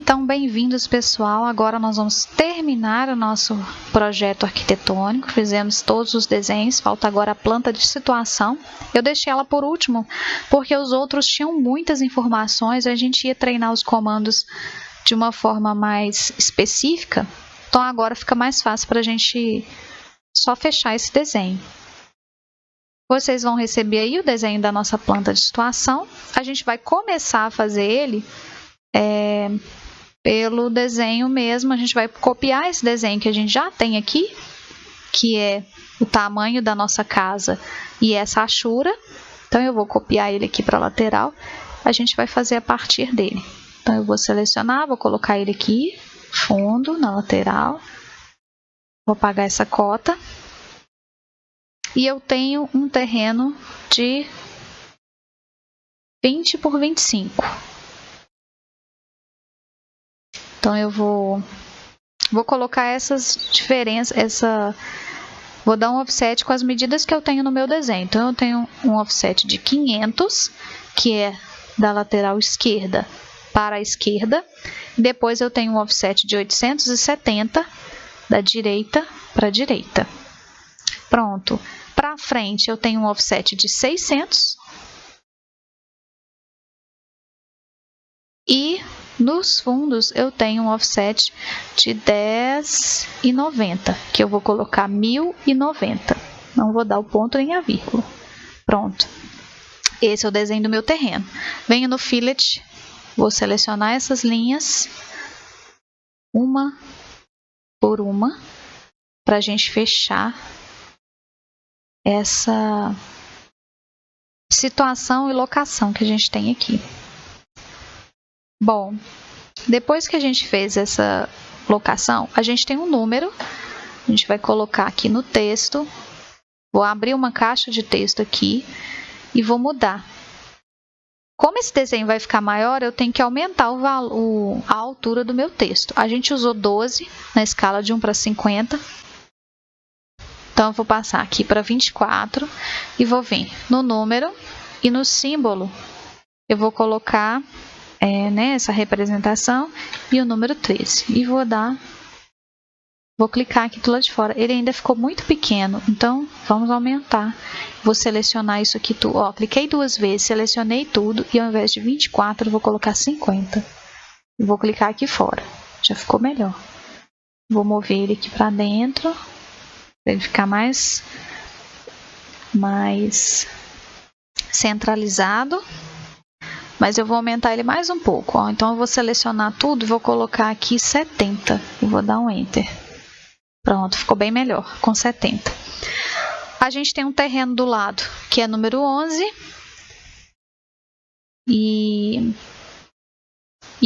Então, bem-vindos, pessoal. Agora nós vamos terminar o nosso projeto arquitetônico. Fizemos todos os desenhos, falta agora a planta de situação. Eu deixei ela por último, porque os outros tinham muitas informações, a gente ia treinar os comandos de uma forma mais específica. Então, agora fica mais fácil para a gente só fechar esse desenho. Vocês vão receber aí o desenho da nossa planta de situação. A gente vai começar a fazer ele pelo desenho mesmo. A gente vai copiar esse desenho que a gente já tem aqui, que é o tamanho da nossa casa e essa achura. Então, eu vou copiar ele aqui para a lateral. A gente vai fazer a partir dele. Então, eu vou selecionar, vou colocar ele aqui, fundo, na lateral. Vou apagar essa cota. E eu tenho um terreno de 20 por 25. Então, eu vou colocar essas diferenças, vou dar um offset com as medidas que eu tenho no meu desenho. Então, eu tenho um offset de 500, que é da lateral esquerda para a esquerda. Depois, eu tenho um offset de 870, da direita para a direita. Pronto. Para frente, eu tenho um offset de 600. E nos fundos, eu tenho um offset de 10,90, que eu vou colocar 1090. Não vou dar o ponto nem a vírgula. Pronto. Esse é o desenho do meu terreno. Venho no Fillet, vou selecionar essas linhas, uma por uma, para a gente fechar essa situação e locação que a gente tem aqui. Bom, depois que a gente fez essa locação, a gente tem um número. A gente vai colocar aqui no texto. Vou abrir uma caixa de texto aqui e vou mudar. Como esse desenho vai ficar maior, eu tenho que aumentar a altura do meu texto. A gente usou 12 na escala de 1 para 50. Então, eu vou passar aqui para 24 e vou vir no número e no símbolo. Eu vou colocar essa representação e o número 13. E vou clicar aqui do lado de fora. Ele ainda ficou muito pequeno, então vamos aumentar. Vou selecionar isso aqui tudo. Ó, cliquei duas vezes, selecionei tudo e ao invés de 24, eu vou colocar 50. E vou clicar aqui fora. Já ficou melhor. Vou mover ele aqui para dentro, para ele ficar mais centralizado. Mas eu vou aumentar ele mais um pouco. Ó. Então, eu vou selecionar tudo e vou colocar aqui 70. E vou dar um Enter. Pronto, ficou bem melhor com 70. A gente tem um terreno do lado, que é número 11. E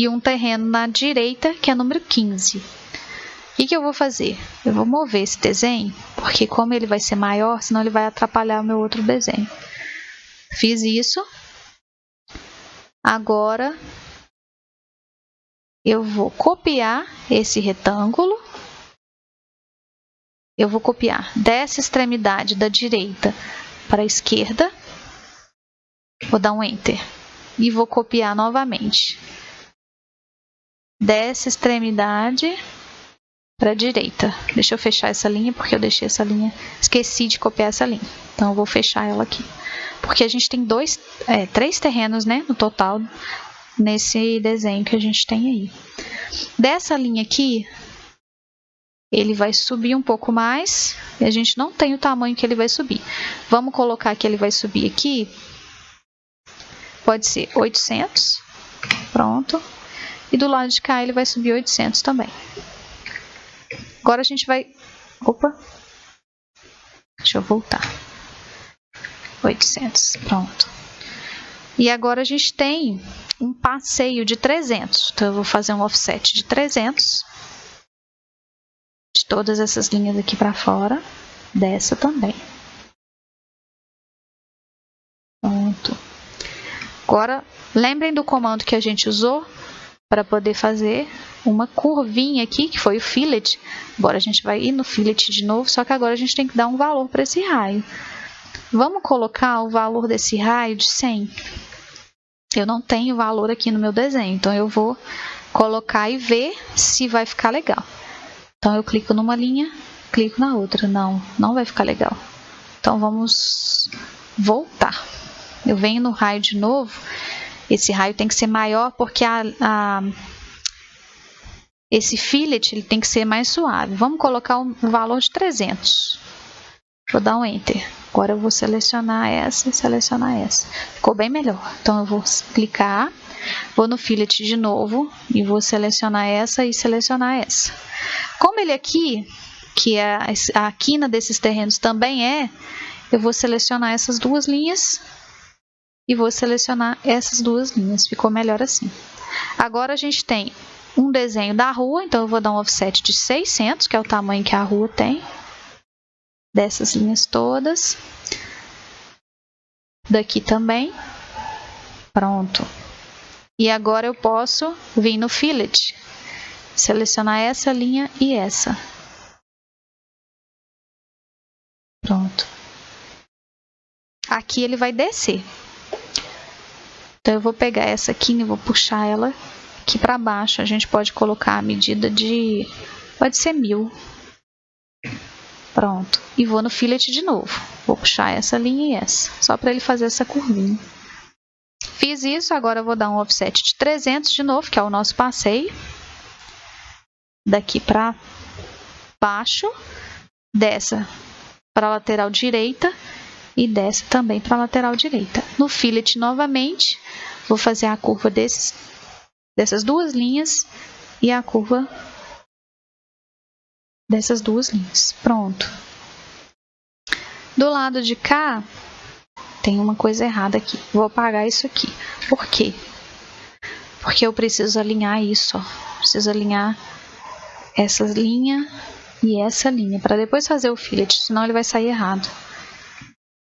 um terreno na direita, que é número 15. O que eu vou fazer? Eu vou mover esse desenho, porque como ele vai ser maior, senão ele vai atrapalhar o meu outro desenho. Fiz isso. Agora, eu vou copiar esse retângulo. Eu vou copiar dessa extremidade da direita para a esquerda. Vou dar um Enter. E vou copiar novamente. Dessa extremidade para a direita. Deixa eu fechar essa linha, porque eu deixei essa linha, esqueci de copiar essa linha. Então, eu vou fechar ela aqui. Porque a gente tem três terrenos, né, no total, nesse desenho que a gente tem aí. Dessa linha aqui, ele vai subir um pouco mais, e a gente não tem o tamanho que ele vai subir. Vamos colocar que ele vai subir aqui, pode ser 800, pronto. E do lado de cá ele vai subir 800 também. Agora a gente vai... Opa! Deixa eu voltar. 800, pronto. E agora a gente tem um passeio de 300. Então, eu vou fazer um offset de 300. De todas essas linhas aqui para fora. Dessa também. Pronto. Agora, lembrem do comando que a gente usou para poder fazer uma curvinha aqui, que foi o fillet. Agora a gente vai ir no fillet de novo, só que agora a gente tem que dar um valor para esse raio. Vamos colocar o valor desse raio de 100. Eu não tenho valor aqui no meu desenho, então eu vou colocar e ver se vai ficar legal. Então eu clico numa linha, clico na outra. Não vai ficar legal. Então vamos voltar. Eu venho no raio de novo. Esse raio tem que ser maior porque esse fillet ele tem que ser mais suave. Vamos colocar um valor de 300. Vou dar um Enter. Agora eu vou selecionar essa e selecionar essa. Ficou bem melhor. Então eu vou clicar, vou no fillet de novo e vou selecionar essa e selecionar essa. Como ele aqui, que é a quina desses terrenos também eu vou selecionar essas duas linhas e vou selecionar essas duas linhas. Ficou melhor assim. Agora a gente tem um desenho da rua, então eu vou dar um offset de 600, que é o tamanho que a rua tem. Dessas linhas todas. Daqui também. Pronto. E agora eu posso vir no fillet, selecionar essa linha e essa. Pronto. Aqui ele vai descer. Então eu vou pegar essa aqui e vou puxar ela aqui para baixo. A gente pode colocar a medida de... pode ser 1000. Pronto. E vou no fillet de novo. Vou puxar essa linha e essa. Só para ele fazer essa curvinha. Fiz isso. Agora eu vou dar um offset de 300 de novo, que é o nosso passeio. Daqui para baixo. Dessa para a lateral direita. E dessa também para a lateral direita. No fillet novamente. Vou fazer a curva dessas duas linhas. E a curva dessas duas linhas. Pronto. Do lado de cá, tem uma coisa errada aqui. Vou apagar isso aqui. Por quê? Porque eu preciso alinhar isso, ó. Preciso alinhar essa linha e essa linha, para depois fazer o fillet, senão ele vai sair errado.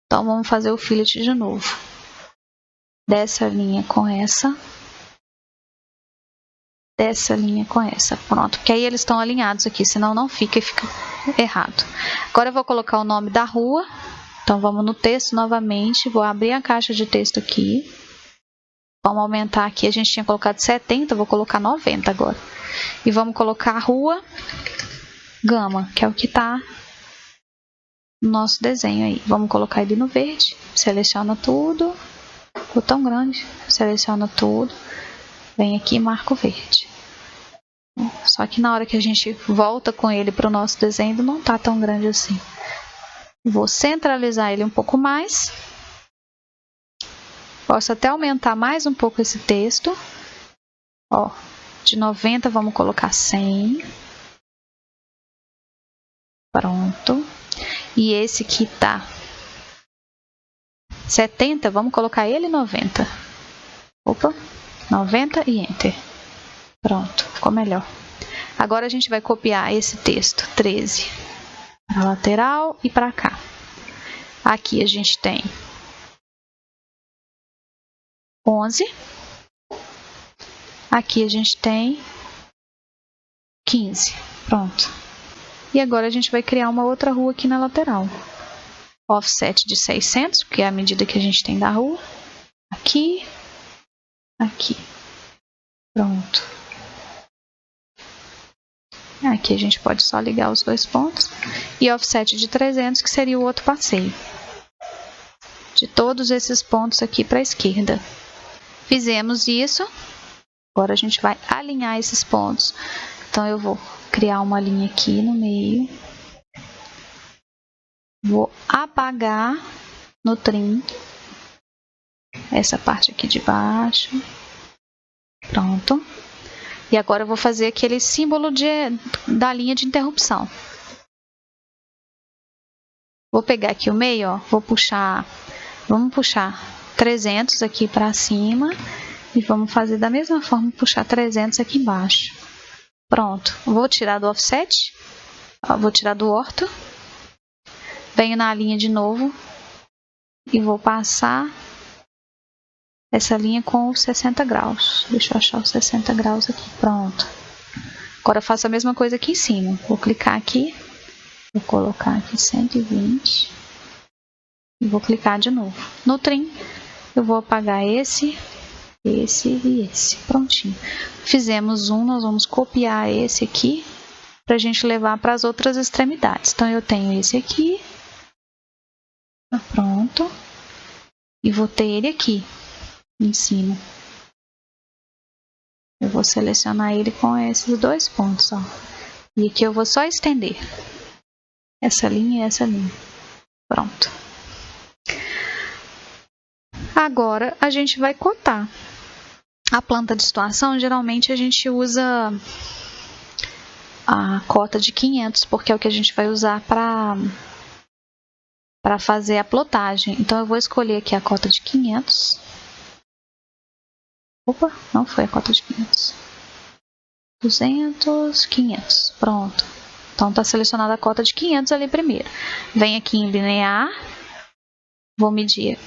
Então, vamos fazer o fillet de novo. Dessa linha com essa. Dessa linha com essa. Pronto, porque aí eles estão alinhados aqui, senão não fica e fica errado. Agora eu vou colocar o nome da rua. Então vamos no texto novamente, vou abrir a caixa de texto aqui. Vamos aumentar aqui, a gente tinha colocado 70, vou colocar 90 agora. E vamos colocar a rua Gama, que é o que está no nosso desenho aí. Vamos colocar ele no verde, seleciona tudo. Ficou tão grande, seleciona tudo. Vem aqui e marca o verde. Só que na hora que a gente volta com ele para o nosso desenho, não está tão grande assim. Vou centralizar ele um pouco mais. Posso até aumentar mais um pouco esse texto. Ó, de 90 vamos colocar 100. Pronto. E esse que tá 70, vamos colocar ele 90. Opa. 90 e Enter. Pronto, ficou melhor. Agora a gente vai copiar esse texto 13 para a lateral e para cá. Aqui a gente tem 11. Aqui a gente tem 15. Pronto. E agora a gente vai criar uma outra rua aqui na lateral. Offset de 600, porque é a medida que a gente tem da rua. Aqui. Aqui. Pronto. Aqui a gente pode só ligar os dois pontos. E offset de 300, que seria o outro passeio. De todos esses pontos aqui para a esquerda. Fizemos isso. Agora a gente vai alinhar esses pontos. Então eu vou criar uma linha aqui no meio. Vou apagar no trim essa parte aqui de baixo. Pronto. E agora eu vou fazer aquele símbolo da linha de interrupção. Vou pegar aqui o meio, ó, vou puxar, vamos puxar 300 aqui para cima e vamos fazer da mesma forma, puxar 300 aqui embaixo. Pronto. Vou tirar do offset, ó, vou tirar do orto. Venho na linha de novo e vou passar essa linha com os 60 graus. Deixa eu achar os 60 graus aqui. Pronto. Agora eu faço a mesma coisa aqui em cima. Vou clicar aqui. Vou colocar aqui 120. E vou clicar de novo. No trim, eu vou apagar esse esse e esse. Prontinho. Fizemos um, nós vamos copiar esse aqui para a gente levar para as outras extremidades. Então, eu tenho esse aqui. Pronto. E vou ter ele aqui, em cima. Eu vou selecionar ele com esses dois pontos, ó. E aqui eu vou só estender essa linha e essa linha. Pronto. Agora, a gente vai cotar. A planta de situação, geralmente a gente usa a cota de 500, porque é o que a gente vai usar para fazer a plotagem. Então, eu vou escolher aqui a cota de 500. Opa, não foi a cota de 500. 200, 500. Pronto. Então, está selecionada a cota de 500 ali primeiro. Vem aqui em linear. Vou medir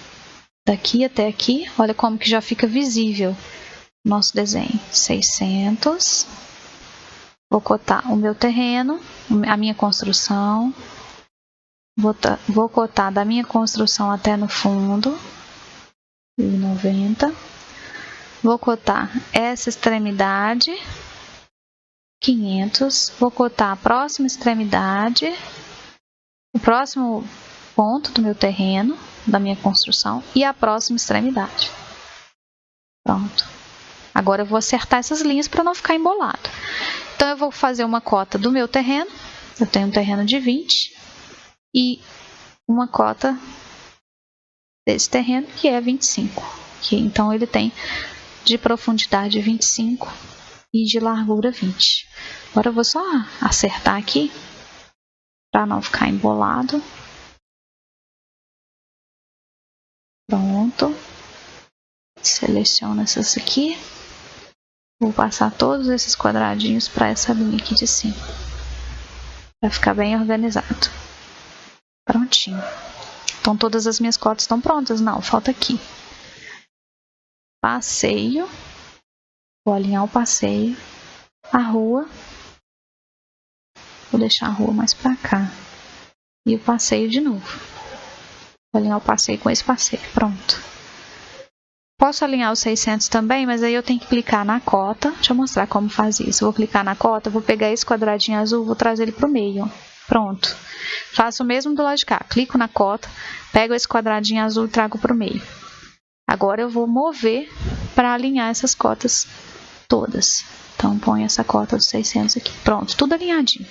daqui até aqui. Olha como que já fica visível o nosso desenho. 600. Vou cotar o meu terreno, a minha construção. Vou cotar da minha construção até no fundo. 90. Vou cotar essa extremidade. 500. Vou cotar a próxima extremidade. O próximo ponto do meu terreno, da minha construção. E a próxima extremidade. Pronto. Agora eu vou acertar essas linhas para não ficar embolado. Então, eu vou fazer uma cota do meu terreno. Eu tenho um terreno de 20. E uma cota desse terreno, que é 25. Então, ele tem de profundidade 25 e de largura 20. Agora, eu vou só acertar aqui, para não ficar embolado. Pronto. Seleciono essas aqui. Vou passar todos esses quadradinhos para essa linha aqui de cima. Para ficar bem organizado. Prontinho. Então, todas as minhas cotas estão prontas? Não, falta aqui. Passeio. Vou alinhar o passeio. A rua. Vou deixar a rua mais para cá. E o passeio de novo. Vou alinhar o passeio com esse passeio. Pronto. Posso alinhar os 600 também, mas aí eu tenho que clicar na cota. Deixa eu mostrar como faz isso. Vou clicar na cota, vou pegar esse quadradinho azul, vou trazer ele para o meio. Pronto. Faço o mesmo do lado de cá. Clico na cota, pego esse quadradinho azul e trago para o meio. Agora eu vou mover para alinhar essas cotas todas. Então, ponho essa cota dos 600 aqui. Pronto, tudo alinhadinho.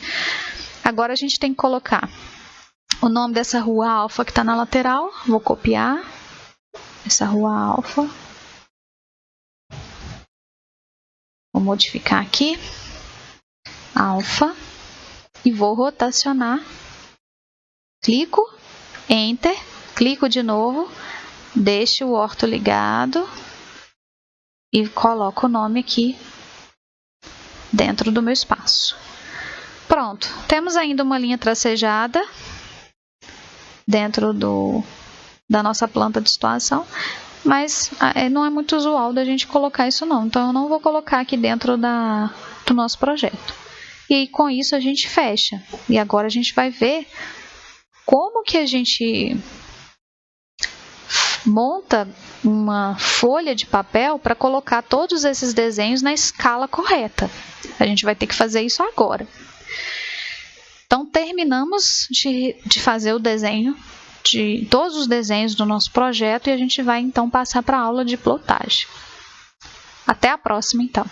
Agora a gente tem que colocar o nome dessa rua alfa que está na lateral. Vou copiar. Essa rua alfa. Vou modificar aqui. Alfa. E vou rotacionar. Clico. Enter. Clico de novo. Deixo o orto ligado. E coloco o nome aqui dentro do meu espaço. Pronto. Temos ainda uma linha tracejada dentro da nossa planta de situação, mas não é muito usual da gente colocar isso não, então eu não vou colocar aqui dentro do nosso projeto. E aí, com isso a gente fecha, e agora a gente vai ver como que a gente monta uma folha de papel para colocar todos esses desenhos na escala correta. A gente vai ter que fazer isso agora. Então, terminamos de fazer o desenho de todos os desenhos do nosso projeto e a gente vai então passar para a aula de plotagem. Até a próxima, então.